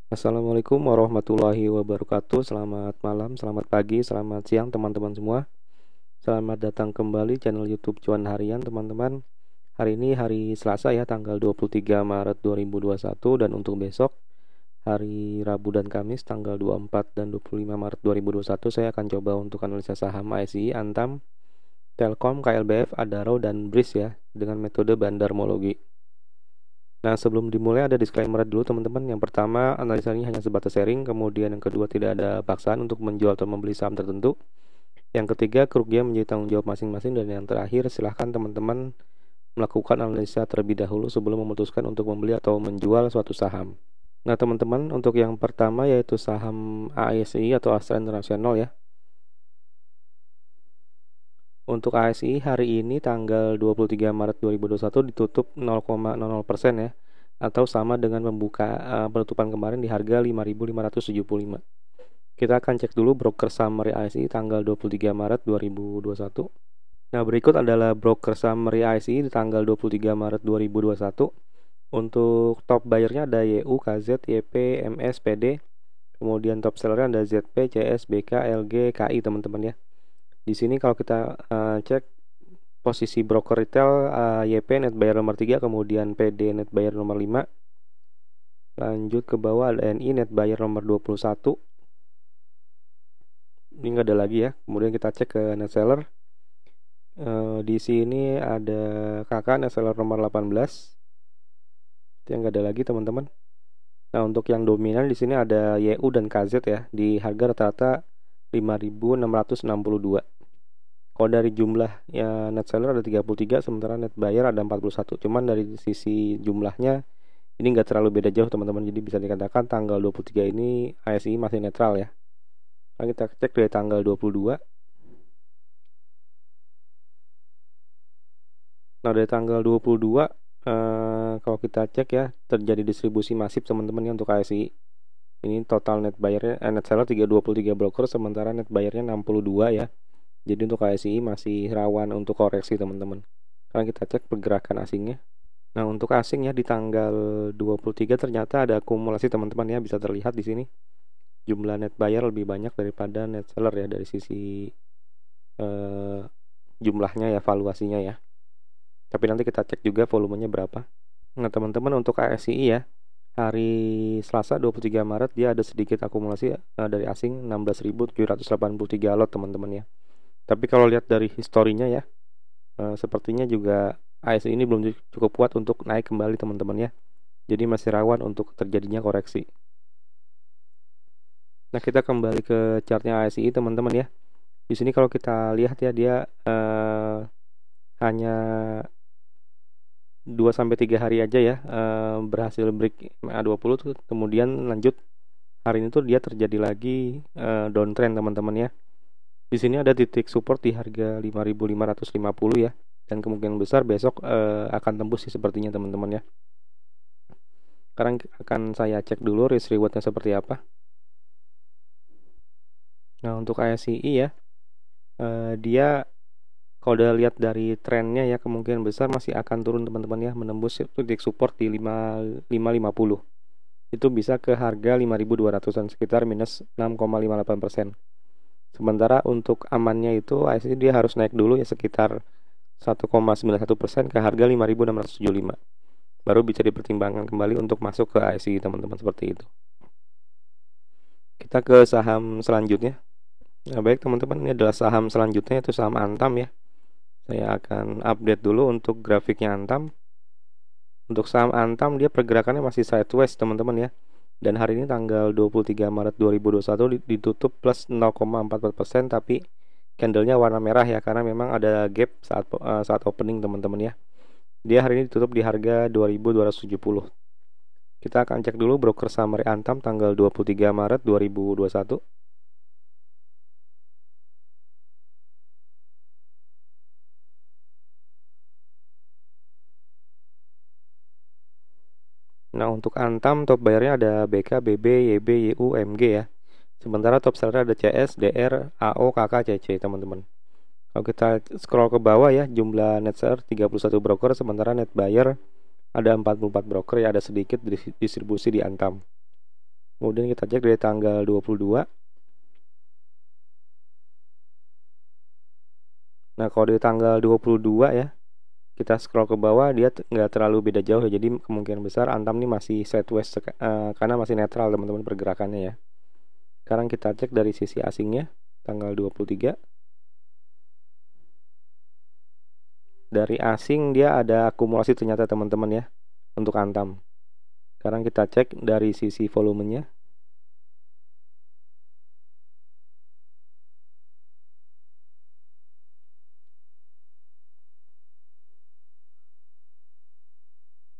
Assalamualaikum warahmatullahi wabarakatuh. Selamat malam, selamat pagi, selamat siang teman-teman semua. Selamat datang kembali channel YouTube Cuan Harian teman-teman. Hari ini hari Selasa ya, tanggal 23 Maret 2021, dan untuk besok hari Rabu dan Kamis tanggal 24 dan 25 Maret 2021 saya akan coba untuk analisa saham ASI, Antam, Telkom, KLBF, Adaro, dan BRIS ya, dengan metode bandarmologi. Nah, sebelum dimulai ada disclaimer dulu teman-teman. Yang pertama, analisa ini hanya sebatas sharing. Kemudian yang kedua, tidak ada paksaan untuk menjual atau membeli saham tertentu. Yang ketiga, kerugian menjadi tanggung jawab masing-masing. Dan yang terakhir, silahkan teman-teman melakukan analisa terlebih dahulu sebelum memutuskan untuk membeli atau menjual suatu saham. Nah, teman-teman, untuk yang pertama yaitu saham ASI atau Astra International ya. Untuk ASI hari ini tanggal 23 Maret 2021 ditutup 0,00% ya, atau sama dengan penutupan kemarin di harga 5.575. Kita akan cek dulu broker summary ASI tanggal 23 Maret 2021. Nah, berikut adalah broker summary ASI di tanggal 23 Maret 2021. Untuk top buyer-nya ada YU, KZ, YP, MS, PD. Kemudian top seller-nya ada ZP, CS, BK, LG, KI teman-teman ya. Di sini kalau kita cek posisi broker retail, YP net buyer nomor 3, kemudian PD net buyer nomor 5. Lanjut ke bawah ada NI net buyer nomor 21. Ini nggak ada lagi ya. Kemudian kita cek ke net seller. Di sini ada KK net seller nomor 18. Itu yang nggak ada lagi teman-teman. Nah, untuk yang dominan di sini ada YU dan KZ ya, di harga rata-rata 5.662. Kalau dari jumlah ya, net seller ada 33, sementara net buyer ada 41. Cuman dari sisi jumlahnya ini nggak terlalu beda jauh teman-teman. Jadi bisa dikatakan tanggal 23 ini ASI masih netral ya. Nah, kita cek dari tanggal 22. Nah, dari tanggal 22 kalau kita cek ya, terjadi distribusi masif teman-teman ya untuk ASI. Ini total net buyernya, net seller 323 broker, sementara net buyernya 62 ya. Jadi untuk ASI masih rawan untuk koreksi teman-teman. Sekarang kita cek pergerakan asingnya. Nah, untuk asing ya di tanggal 23 ternyata ada akumulasi teman-teman ya, bisa terlihat di sini. Jumlah net buyer lebih banyak daripada net seller ya dari sisi jumlahnya ya, valuasinya ya. Tapi nanti kita cek juga volumenya berapa. Nah, teman-teman, untuk ASI ya, hari Selasa 23 Maret dia ada sedikit akumulasi dari asing 16.783 lot teman-teman ya. Tapi kalau lihat dari historinya ya, sepertinya juga ASI ini belum cukup kuat untuk naik kembali teman-teman ya. Jadi masih rawan untuk terjadinya koreksi. Nah, kita kembali ke chartnya ASI teman-teman ya. Di sini kalau kita lihat ya, dia hanya 2-3 hari aja ya berhasil break MA20 tuh, kemudian lanjut hari ini tuh dia terjadi lagi downtrend teman-teman ya. Di sini ada titik support di harga 5.550 ya, dan kemungkinan besar besok akan tembus sih sepertinya teman-teman ya. Sekarang akan saya cek dulu risk rewardnya seperti apa. Nah, untuk ASI ya, dia kalau udah lihat dari trennya ya, kemungkinan besar masih akan turun teman-teman ya, menembus titik support di 5.550. Itu bisa ke harga 5.200-an, sekitar minus 6,58%. Sementara untuk amannya itu ASI dia harus naik dulu ya, sekitar 1,91% ke harga 5.675. Baru bisa dipertimbangkan kembali untuk masuk ke ASI teman-teman, seperti itu. Kita ke saham selanjutnya. Nah, baik teman-teman, ini adalah saham selanjutnya, itu saham Antam ya. Saya akan update dulu untuk grafiknya Antam. Untuk saham Antam dia pergerakannya masih sideways teman-teman ya. Dan hari ini tanggal 23 Maret 2021 ditutup plus 0,44%, tapi candlenya warna merah ya, karena memang ada gap saat opening teman-teman ya. Dia hari ini ditutup di harga 2.270. Kita akan cek dulu broker summary Antam tanggal 23 Maret 2021. Nah, untuk Antam top bayarnya ada BK, BB, YB, YU, MG ya. Sementara top seller ada CS, DR, AO, KK, CC teman-teman. Kalau kita scroll ke bawah ya, jumlah net seller 31 broker, sementara net buyer ada 44 broker ya, ada sedikit distribusi di Antam. Kemudian kita cek dari tanggal 22. Nah, kalau dari tanggal 22 ya, kita scroll ke bawah, dia nggak terlalu beda jauh ya. Jadi kemungkinan besar Antam ini masih sideways karena masih netral teman-teman pergerakannya ya. Sekarang kita cek dari sisi asingnya tanggal 23. Dari asing dia ada akumulasi ternyata teman-teman ya untuk Antam. Sekarang kita cek dari sisi volumenya.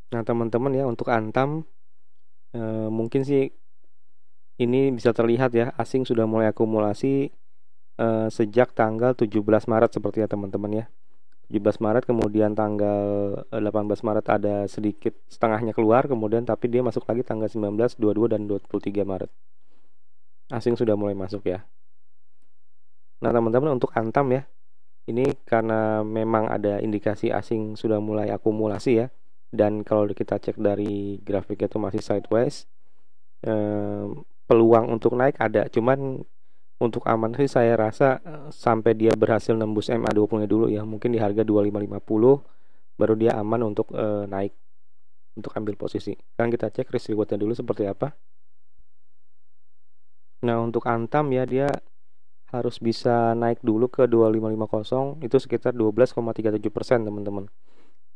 Nah, teman-teman ya, untuk Antam mungkin sih ini bisa terlihat ya, asing sudah mulai akumulasi sejak tanggal 17 Maret sepertinya teman-teman ya. 17 Maret, kemudian tanggal 18 Maret ada sedikit setengahnya keluar, kemudian tapi dia masuk lagi tanggal 19, 22, dan 23 Maret. Asing sudah mulai masuk ya. Nah, teman-teman, untuk Antam ya, ini karena memang ada indikasi asing sudah mulai akumulasi ya. Dan kalau kita cek dari grafiknya itu masih sideways, peluang untuk naik ada. Cuman untuk aman sih saya rasa sampai dia berhasil nembus MA20 nya dulu ya. Mungkin di harga 2550 baru dia aman untuk naik, untuk ambil posisi. Sekarang kita cek risk rewardnya dulu seperti apa. Nah, untuk Antam ya, dia harus bisa naik dulu ke 2550, itu sekitar 12,37% teman-teman.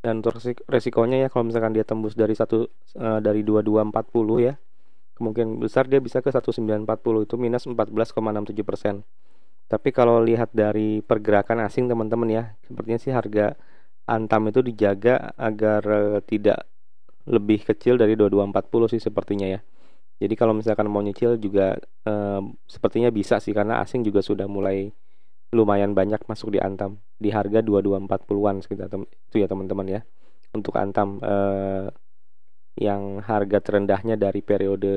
Dan untuk resikonya ya, kalau misalkan dia tembus dari 2240 ya, kemungkinan besar dia bisa ke 1940, itu minus 14,67%. Tapi kalau lihat dari pergerakan asing teman-teman ya, sepertinya sih harga Antam itu dijaga agar tidak lebih kecil dari 2240 sih sepertinya ya. Jadi kalau misalkan mau nyicil juga sepertinya bisa sih, karena asing juga sudah mulai lumayan banyak masuk di Antam di harga 2240-an sekitar itu ya teman-teman ya. Untuk Antam yang harga terendahnya dari periode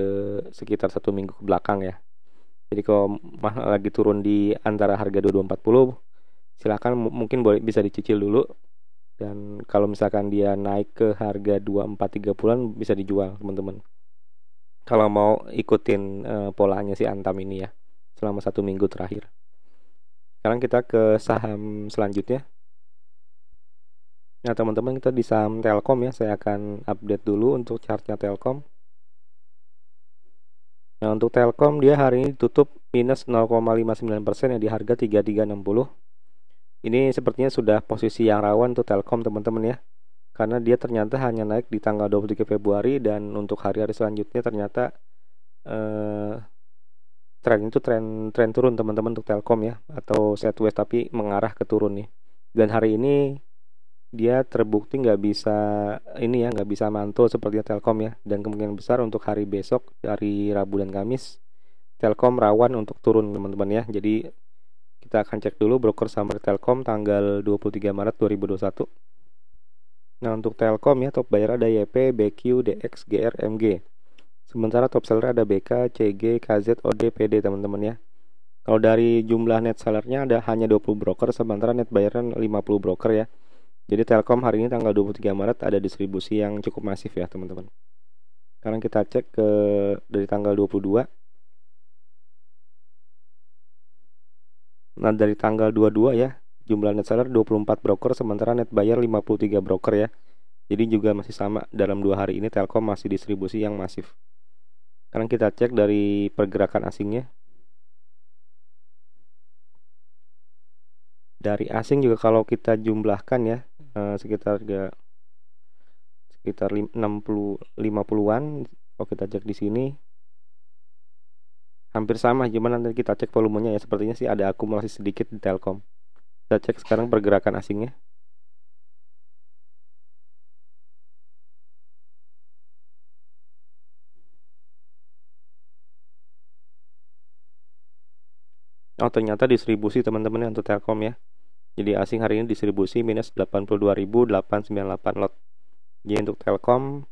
sekitar 1 minggu ke belakang ya. Jadi kalau lagi turun di antara harga 2240, silakan mungkin boleh bisa dicicil dulu. Dan kalau misalkan dia naik ke harga 2430-an bisa dijual teman-teman. Kalau mau ikutin polanya si Antam ini ya selama 1 minggu terakhir. Sekarang kita ke saham selanjutnya. Nah, teman-teman, kita di saham Telkom ya. Saya akan update dulu untuk chartnya Telkom. Nah, untuk Telkom dia hari ini tutup minus 0,59% ya di harga 3360. Ini sepertinya sudah posisi yang rawan untuk Telkom teman-teman ya. Karena dia ternyata hanya naik di tanggal 23 Februari dan untuk hari-hari selanjutnya ternyata tren turun teman-teman untuk Telkom ya, atau sideways tapi mengarah ke turun nih. Dan hari ini dia terbukti nggak bisa mantul seperti Telkom ya. Dan kemungkinan besar untuk hari besok, hari Rabu dan Kamis, Telkom rawan untuk turun teman-teman ya. Jadi kita akan cek dulu broker saham Telkom tanggal 23 Maret 2021. Nah, untuk Telkom ya, top buyer ada YP, BQ, DX, GR, MG. Sementara top seller ada BK, CG, KZ, OD, PD teman-teman ya. Kalau dari jumlah net sellernya ada hanya 20 broker, sementara net buyernya 50 broker ya. Jadi Telkom hari ini tanggal 23 Maret ada distribusi yang cukup masif ya teman-teman. Sekarang kita cek ke dari tanggal 22. Nah, dari tanggal 22 ya, jumlah net seller 24 broker, sementara net buyer 53 broker ya. Jadi juga masih sama, dalam 2 hari ini Telkom masih distribusi yang masif. Sekarang kita cek dari pergerakan asingnya. Dari asing juga kalau kita jumlahkan ya, sekitar 50-an. Kalau kita cek di sini hampir sama, gimana nanti kita cek volumenya ya, sepertinya sih ada akumulasi sedikit di Telkom. Kita cek sekarang pergerakan asingnya. Oh, ternyata distribusi teman-teman untuk Telkom ya. Jadi asing hari ini distribusi minus 82.898 lot. Jadi untuk Telkom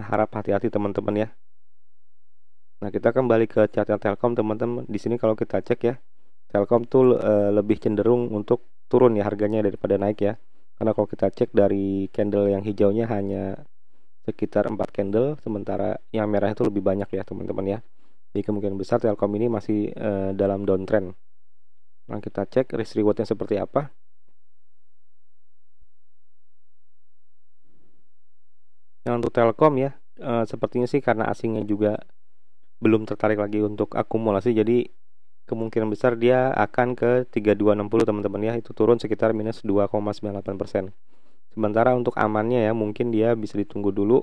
harap hati-hati teman-teman ya. Nah, kita kembali ke chartnya Telkom teman-teman. Di sini kalau kita cek ya, Telkom tuh lebih cenderung untuk turun ya harganya daripada naik ya. Karena kalau kita cek dari candle yang hijaunya hanya sekitar 4 candle, sementara yang merah itu lebih banyak ya teman-teman ya. Jadi kemungkinan besar Telkom ini masih dalam downtrend. Nah, kita cek risk rewardnya seperti apa. Nah, untuk Telkom ya, sepertinya sih karena asingnya juga belum tertarik lagi untuk akumulasi, jadi kemungkinan besar dia akan ke 3260 teman-teman ya, itu turun sekitar minus 2,98%. Sementara untuk amannya ya, mungkin dia bisa ditunggu dulu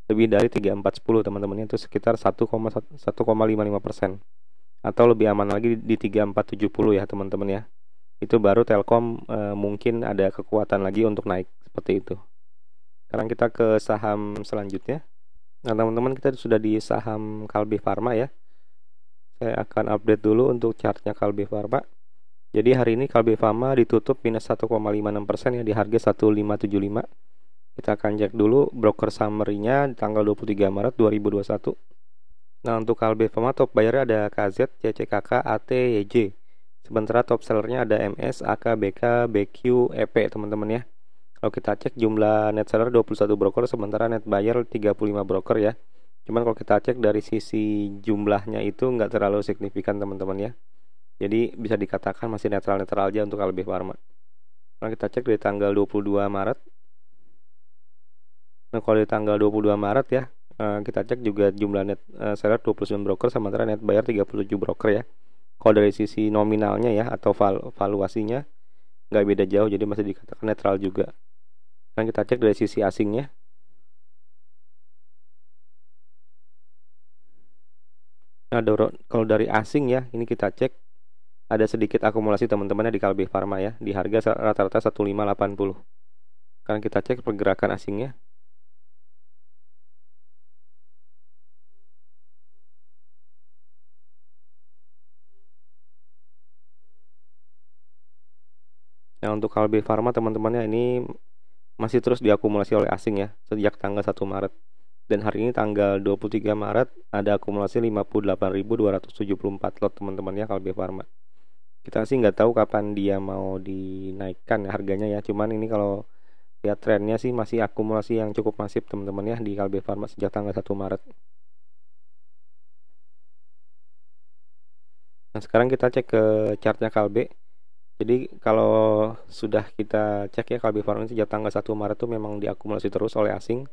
lebih dari 3410 teman-teman, itu sekitar 1,55%. Atau lebih aman lagi di 3470 ya teman-teman ya. Itu baru Telkom mungkin ada kekuatan lagi untuk naik seperti itu. Sekarang kita ke saham selanjutnya. Nah teman-teman, kita sudah di saham Kalbe Farma ya. Saya akan update dulu untuk chartnya Kalbe Farma. Jadi hari ini Kalbe Farma ditutup minus 1,56% ya, di harga 1575. Kita akan cek dulu broker summary-nya di tanggal 23 Maret 2021. Nah untuk Kalbe Farma top buyer ada KZ, CCKK, AT, YJ. Sementara top sellernya ada MS, AK, BK, BQ, EP teman-teman ya. Kalau kita cek jumlah net seller 21 broker, sementara net buyer 35 broker ya. Cuman kalau kita cek dari sisi jumlahnya itu nggak terlalu signifikan teman-teman ya. Jadi bisa dikatakan masih netral-netral aja untuk Kalbe Farma. Kalau kita cek dari tanggal 22 Maret. Nah kalau di tanggal 22 Maret ya, kita cek juga jumlah net seller 29 broker, sementara net buyer 37 broker ya. Kalau dari sisi nominalnya ya atau valuasinya nggak beda jauh, jadi masih dikatakan netral juga. Dan kita cek dari sisi asingnya. Nah, kalau dari asing ya, ini kita cek ada sedikit akumulasi teman-temannya di Kalbe Farma ya, di harga rata-rata 1580. Sekarang kita cek pergerakan asingnya. Nah, untuk Kalbe Farma teman-temannya ini masih terus diakumulasi oleh asing ya, sejak tanggal 1 Maret. Dan hari ini tanggal 23 Maret ada akumulasi 58.274 lot teman-teman ya Kalbe Farma. Kita sih nggak tahu kapan dia mau dinaikkan ya harganya ya. Cuman ini kalau lihat trennya sih masih akumulasi yang cukup masif teman-teman ya di Kalbe Farma sejak tanggal 1 Maret. Nah sekarang kita cek ke chartnya Kalbe. Jadi kalau sudah kita cek ya Kalbe Farma sejak tanggal 1 Maret tuh memang diakumulasi terus oleh asing.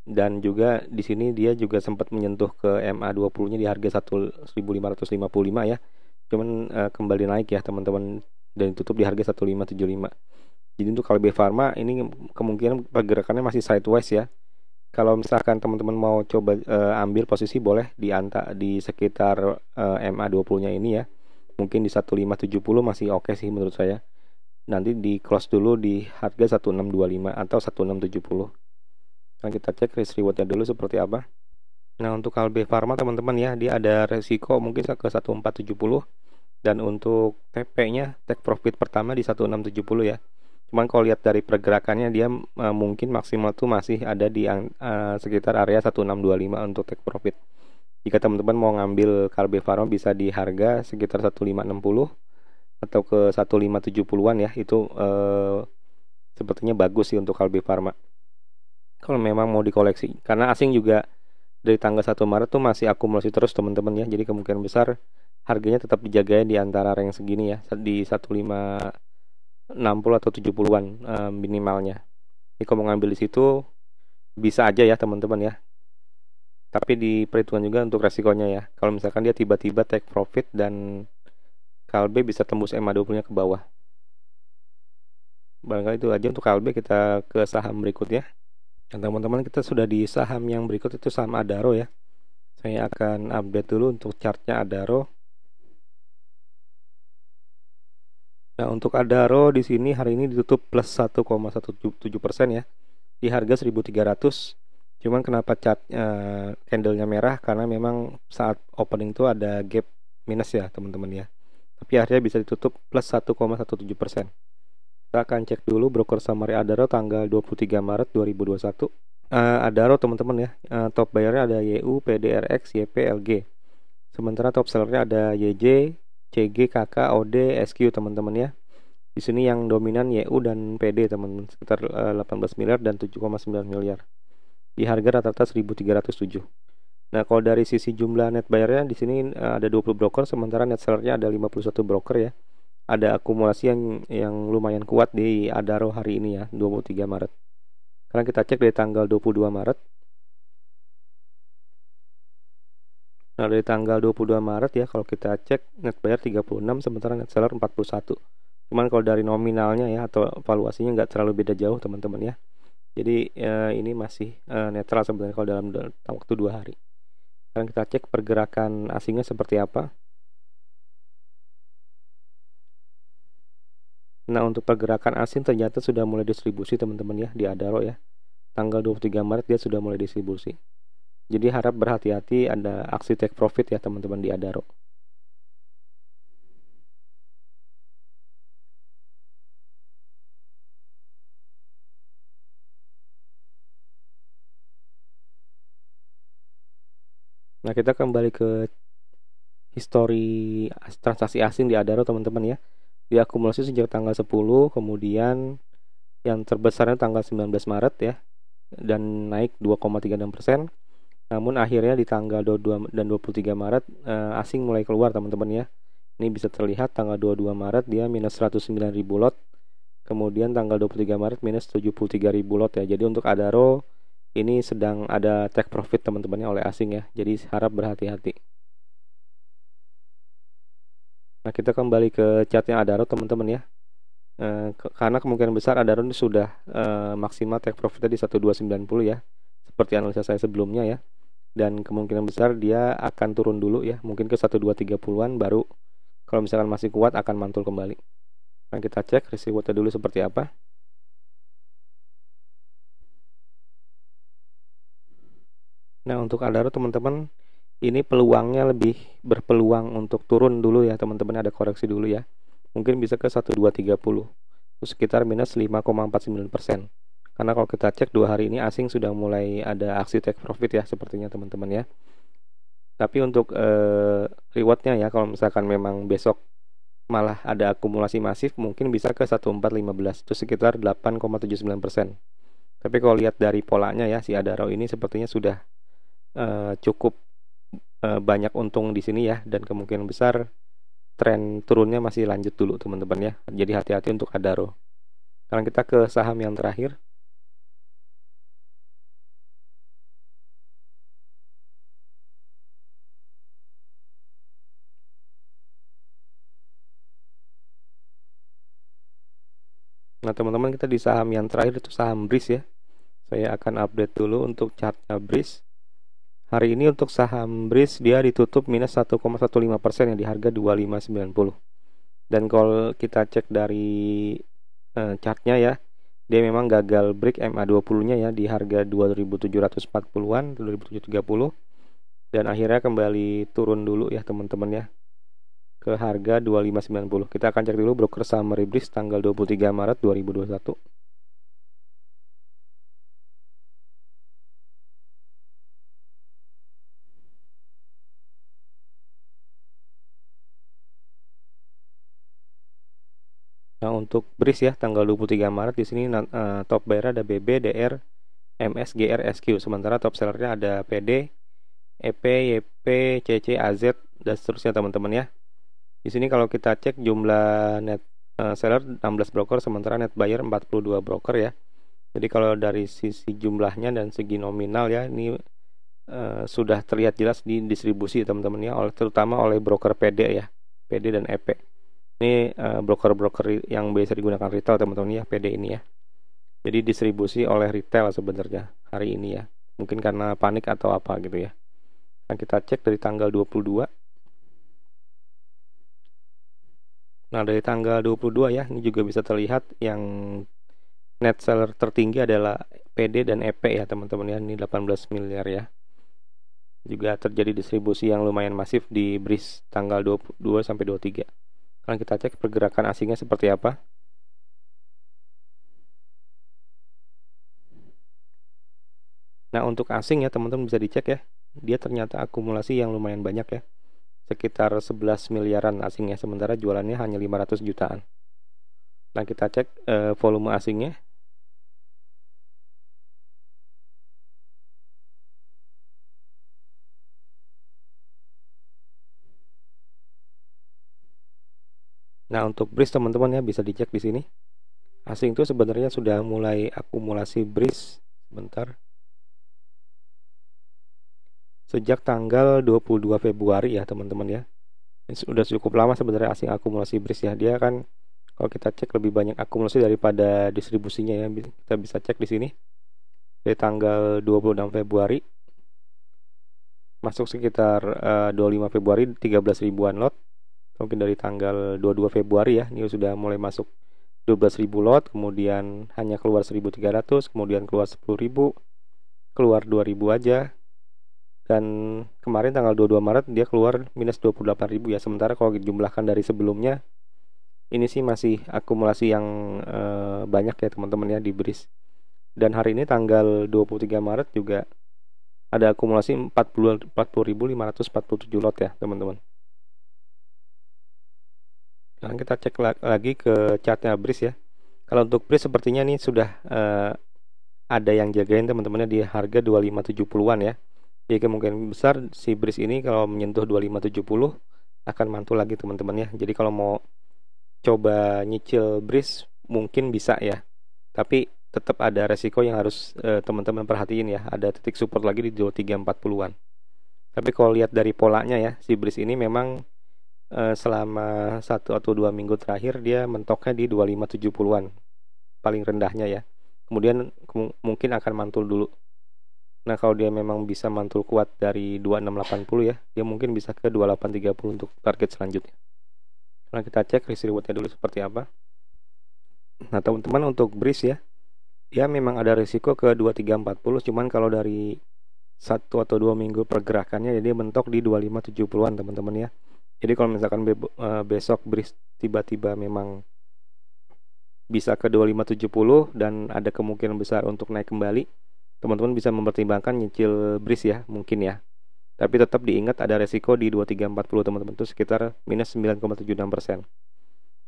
Dan juga di sini dia juga sempat menyentuh ke MA20-nya di harga 1555 ya. Cuman kembali naik ya teman-teman, dan tutup di harga 1575. Jadi untuk Kalbe Farma ini kemungkinan pergerakannya masih sideways ya. Kalau misalkan teman-teman mau coba ambil posisi, boleh di sekitar MA20-nya ini ya. Mungkin di 1570 masih oke sih menurut saya. Nanti di close dulu di harga 1625 atau 1670. Nah, kita cek risk rewardnya dulu seperti apa. Nah untuk Kalbe Farma teman-teman ya, dia ada resiko mungkin ke 1470. Dan untuk TP-nya, take profit pertama di 1670 ya. Cuman kalau lihat dari pergerakannya dia mungkin maksimal tuh masih ada di sekitar area 1625 untuk take profit. Jika teman-teman mau ngambil Kalbe Farma bisa di harga sekitar 1560 atau ke 1570-an ya. Itu sepertinya bagus sih untuk Kalbe Farma kalau memang mau dikoleksi. Karena asing juga dari tanggal 1 Maret tuh masih akumulasi terus teman-teman ya. Jadi kemungkinan besar harganya tetap dijaga di antara range segini ya, di 1560 atau 70-an minimalnya. Jadi kalau mau ngambil di situ bisa aja ya teman-teman ya. Tapi diperhitungkan juga untuk resikonya ya. Kalau misalkan dia tiba-tiba take profit dan Kalbe bisa tembus MA20-nya ke bawah. Barangkali itu aja untuk Kalbe. Kita ke saham berikutnya. Dan teman-teman, kita sudah di saham yang berikut, itu saham Adaro ya. Saya akan update dulu untuk chartnya Adaro. Nah untuk Adaro di sini hari ini ditutup plus 1,17% ya, di harga 1300. Cuman kenapa candlenya merah, karena memang saat opening itu ada gap minus ya teman-teman ya. Tapi akhirnya bisa ditutup plus 1,17%. Kita akan cek dulu broker summary Adaro tanggal 23 Maret 2021. Adaro teman-teman ya, top bayarnya ada YU, PDRX, YP, LG. Sementara top sellernya ada YJ, CG, KK, OD, SQ teman-teman ya. Di sini yang dominan YU dan PD teman-teman, sekitar 18 miliar dan 7,9 miliar. di harga rata-rata 1.307. Nah, kalau dari sisi jumlah net buyernya di sini ada 20 broker, sementara net sellernya ada 51 broker ya. Ada akumulasi yang lumayan kuat di Adaro hari ini ya, 23 Maret. Sekarang kita cek dari tanggal 22 Maret. Nah, dari tanggal 22 Maret ya, kalau kita cek net buyer 36, sementara net seller 41. Cuman kalau dari nominalnya ya, atau valuasinya nggak terlalu beda jauh teman-teman ya. Jadi ini masih netral sebenarnya kalau dalam waktu 2 hari. Sekarang kita cek pergerakan asingnya seperti apa. Nah, untuk pergerakan asing ternyata sudah mulai distribusi teman-teman ya di Adaro ya. Tanggal 23 Maret dia sudah mulai distribusi. Jadi harap berhati-hati ada aksi take profit ya teman-teman di Adaro. Nah, kita kembali ke histori transaksi asing di Adaro teman-teman ya. Diakumulasi sejak tanggal 10, kemudian yang terbesarnya tanggal 19 Maret ya, dan naik 2,36%. Namun akhirnya di tanggal 22 dan 23 Maret asing mulai keluar teman-teman ya. Ini bisa terlihat tanggal 22 Maret dia minus 109.000 lot. Kemudian tanggal 23 Maret minus 73.000 lot ya. Jadi untuk Adaro ini sedang ada take profit teman-temannya oleh asing ya. Jadi harap berhati-hati. Nah, kita kembali ke chartnya Adaro teman-teman ya. Karena kemungkinan besar Adaro ini sudah maksimal take profitnya di 1290 ya. Seperti analisa saya sebelumnya ya. Dan kemungkinan besar dia akan turun dulu ya, mungkin ke 1230-an baru kalau misalkan masih kuat akan mantul kembali. Nah, kita cek risk rewardnya dulu seperti apa. Nah, untuk Adaro teman-teman ini peluangnya lebih berpeluang untuk turun dulu ya teman-teman, ada koreksi dulu ya. Mungkin bisa ke 1230. Itu sekitar minus 5,49%. Karena kalau kita cek 2 hari ini asing sudah mulai ada aksi take profit ya sepertinya teman-teman ya. Tapi untuk rewardnya ya, kalau misalkan memang besok malah ada akumulasi masif, mungkin bisa ke 1415, itu sekitar 8,79%. Tapi kalau lihat dari polanya ya, si Adaro ini sepertinya sudah cukup banyak untung di sini ya, dan kemungkinan besar tren turunnya masih lanjut dulu teman-teman ya. Jadi hati-hati untuk Adaro. Sekarang kita ke saham yang terakhir. Nah, teman-teman, kita di saham yang terakhir itu saham BRIS ya. Saya akan update dulu untuk chartnya BRIS. Hari ini untuk saham BRIS dia ditutup minus 1,15% ya di harga 2590. Dan kalau kita cek dari chartnya ya, dia memang gagal break MA20-nya ya di harga 2740-an, 2730, dan akhirnya kembali turun dulu ya teman-teman ya ke harga 2590. Kita akan cek dulu broker summary BRIS tanggal 23 Maret 2021. Nah, untuk BRIS ya tanggal 23 Maret di sini top buyer ada BB, DR, MS, GR, SQ. Sementara top sellernya ada PD, EP, YP, CC, AZ, dan seterusnya teman-teman ya. Di sini kalau kita cek jumlah net seller 16 broker, sementara net buyer 42 broker ya. Jadi kalau dari sisi jumlahnya dan segi nominal ya, ini sudah terlihat jelas di distribusi teman-teman ya, terutama oleh broker PD ya, PD dan EP. Ini broker-broker yang biasa digunakan retail teman-teman ya, PD ini ya. Jadi distribusi oleh retail sebenarnya hari ini ya. Mungkin karena panik atau apa gitu ya. Nah, kita cek dari tanggal 22. Nah, dari tanggal 22 ya, ini juga bisa terlihat yang net seller tertinggi adalah PD dan EP ya teman-teman ya. Ini 18 miliar ya. Juga terjadi distribusi yang lumayan masif di BRIS tanggal 22 sampai 23. Sekarang kita cek pergerakan asingnya seperti apa. Nah, untuk asing ya teman-teman bisa dicek ya. Dia ternyata akumulasi yang lumayan banyak ya. Sekitar 11 miliaran asingnya, sementara jualannya hanya 500 jutaan. Nah, kita cek volume asingnya. Nah, untuk BRIS teman-teman ya bisa dicek di sini. Asing itu sebenarnya sudah mulai akumulasi BRIS sebentar. Sejak tanggal 22 Februari ya teman-teman ya. Ini sudah cukup lama sebenarnya asing akumulasi BRIS ya. Dia kan kalau kita cek lebih banyak akumulasi daripada distribusinya ya. Kita bisa cek di sini. Dari tanggal 26 Februari masuk sekitar 25 Februari 13 ribuan lot. Mungkin dari tanggal 22 Februari ya, ini sudah mulai masuk 12.000 lot, kemudian hanya keluar 1.300, kemudian keluar 10.000, keluar 2.000 aja. Dan kemarin tanggal 22 Maret dia keluar minus 28.000 ya. Sementara kalau dijumlahkan dari sebelumnya, ini sih masih akumulasi yang banyak ya teman-teman ya di BRIS. Dan hari ini tanggal 23 Maret juga ada akumulasi 40.547 lot ya teman-teman. Nah, kita cek lagi ke chartnya BRIS ya. Kalau untuk BRIS sepertinya nih sudah ada yang jagain teman-temannya di harga 2570-an ya. Jadi kemungkinan besar si BRIS ini kalau menyentuh 2570 akan mantul lagi teman-teman ya. Jadi kalau mau coba nyicil BRIS mungkin bisa ya. Tapi tetap ada resiko yang harus teman-teman perhatiin ya. Ada titik support lagi di 2340-an. Tapi kalau lihat dari polanya ya, si BRIS ini memang selama 1 atau 2 minggu terakhir dia mentoknya di 2570-an. Paling rendahnya ya. Kemudian mungkin akan mantul dulu. Nah, kalau dia memang bisa mantul kuat dari 2680 ya, dia mungkin bisa ke 2830 untuk target selanjutnya. Nah, kita cek risk rewardnya dulu seperti apa. Nah, teman-teman untuk BRIS ya, dia memang ada risiko ke 2340, cuman kalau dari 1 atau 2 minggu pergerakannya ya dia mentok di 2570-an teman-teman ya. Jadi kalau misalkan besok BRIS tiba-tiba memang bisa ke 2570 dan ada kemungkinan besar untuk naik kembali, teman-teman bisa mempertimbangkan nyicil BRIS ya, mungkin ya. Tapi tetap diingat ada resiko di 2340 teman-teman, itu sekitar minus 9,76%.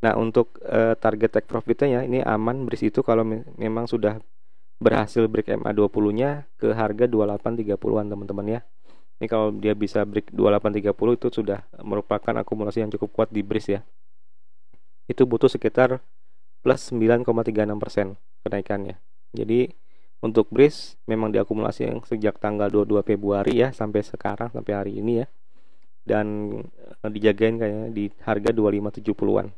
Nah, untuk target take profitnya ya, ini aman BRIS itu kalau memang sudah berhasil break MA20-nya ke harga 2830-an teman-teman ya. Ini kalau dia bisa break 2830 itu sudah merupakan akumulasi yang cukup kuat di BRIS ya. Itu butuh sekitar plus 9,36% kenaikannya. Jadi untuk BRIS memang diakumulasi yang sejak tanggal 22 Februari ya sampai sekarang, sampai hari ini ya. Dan dijagain kayaknya di harga 2570-an.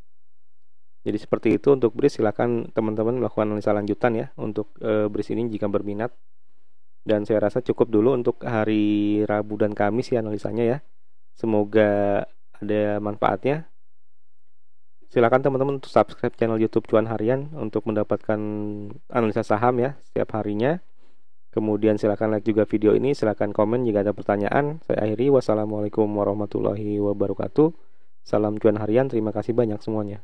Jadi seperti itu untuk BRIS. Silakan teman-teman melakukan analisa lanjutan ya untuk BRIS ini jika berminat. Dan saya rasa cukup dulu untuk hari Rabu dan Kamis ya analisanya ya. Semoga ada manfaatnya. Silakan teman-teman untuk subscribe channel YouTube Cuan Harian untuk mendapatkan analisa saham ya setiap harinya. Kemudian silakan like juga video ini, silakan komen jika ada pertanyaan. Saya akhiri, wassalamualaikum warahmatullahi wabarakatuh. Salam Cuan Harian, terima kasih banyak semuanya.